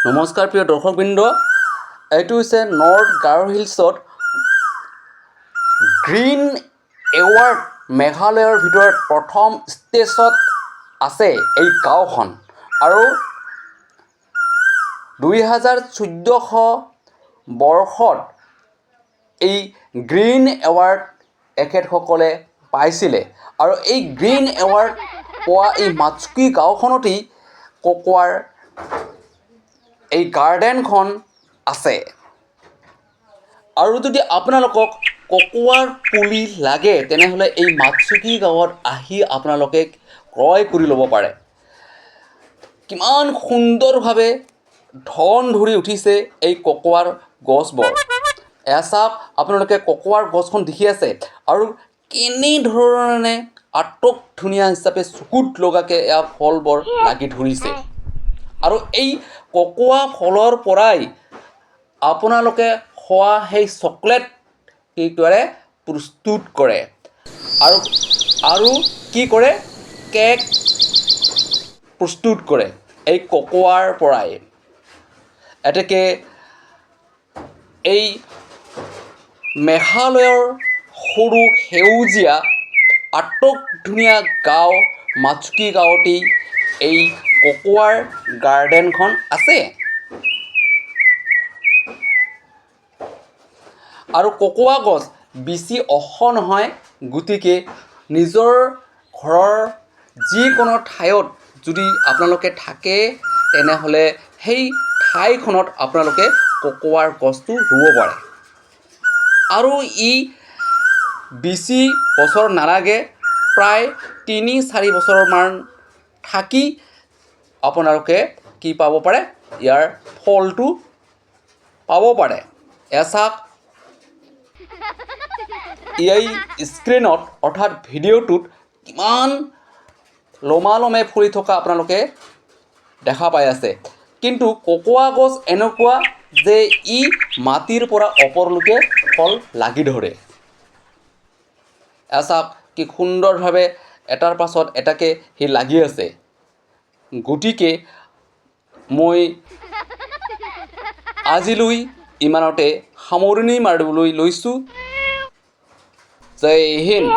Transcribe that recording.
নমস্কাৰ প্ৰিয় দৰ্শকবৃন্দ, এইটো হৈছে নৰ্থ গাৰো হিলছত গ্ৰীণ এৱাৰ্ড মেঘালয়ৰ ভিতৰত প্ৰথম ষ্টেজত আছে এই গাঁওখন। আৰু 2014 বৰ্ষত এই গ্ৰীণ এৱাৰ্ড এখেতসকলে পাইছিলে। আৰু এই গ্ৰীণ এৱাৰ্ড পোৱা এই মাছুকি গাঁওখনতেই ককোৱাৰ এই গাৰ্ডেনখন আছে। আৰু যদি আপোনালোকক ককোৱাৰ পুলি লাগে তেনেহ'লে এই মাছুকি গাঁৱত আহি আপোনালোকে ক্ৰয় কৰি ল'ব পাৰে। কিমান সুন্দৰভাৱে ধন ধৰি উঠিছে এই ককোৱাৰ গছবোৰ। এয়া চাওক, আপোনালোকে ককোৱাৰ গছখন দেখি আছে আৰু কেনেধৰণে আটক ধুনীয়া হিচাপে চকুত লগাকৈ এয়া ফলবোৰ লাগি ধৰিছে। আৰু এই ককোৱা ফলৰ পৰাই আপোনালোকে খোৱা সেই চকলেট কেকটোৰে প্ৰস্তুত কৰে আৰু কি কৰে, কেক প্ৰস্তুত কৰে এই ককোৱাৰ পৰাই। এতেকে এই মেঘালয়ৰ সৰু সেউজীয়া আটক ধুনীয়া গাঁও মাছুকি গাঁৱতেই এই ককোৱাৰ গাৰ্ডেনখন আছে। আৰু ককোৱা গছ বেছি ওখ নহয়, গতিকে নিজৰ ঘৰৰ যিকোনো ঠাইত যদি আপোনালোকে থাকে তেনেহ'লে সেই ঠাইখনত আপোনালোকে ককোৱাৰ গছটো ৰুব পাৰে। আৰু ই বেছি বছৰ নালাগে, প্ৰায় 3-4 বছৰমান থাকি আপোনালোকে কি পাব পাৰে, ইয়াৰ ফলটো পাব পাৰে। এয়া চাওক, এই স্ক্ৰীণত অৰ্থাৎ ভিডিঅ'টোত কিমান লমালমে ফুলি থকা আপোনালোকে দেখা পাই আছে। কিন্তু ককোৱা গছ এনেকুৱা যে ই মাটিৰ পৰা ওপৰলৈকে ফল লাগি ধৰে। এয়া চাওক কি সুন্দৰভাৱে এটাৰ পাছত এটাকৈ সি লাগি আছে। গতিকে মই আজিলৈ ইমানতে সামৰণি মাৰিবলৈ লৈছোঁ। জয় হিন্দ।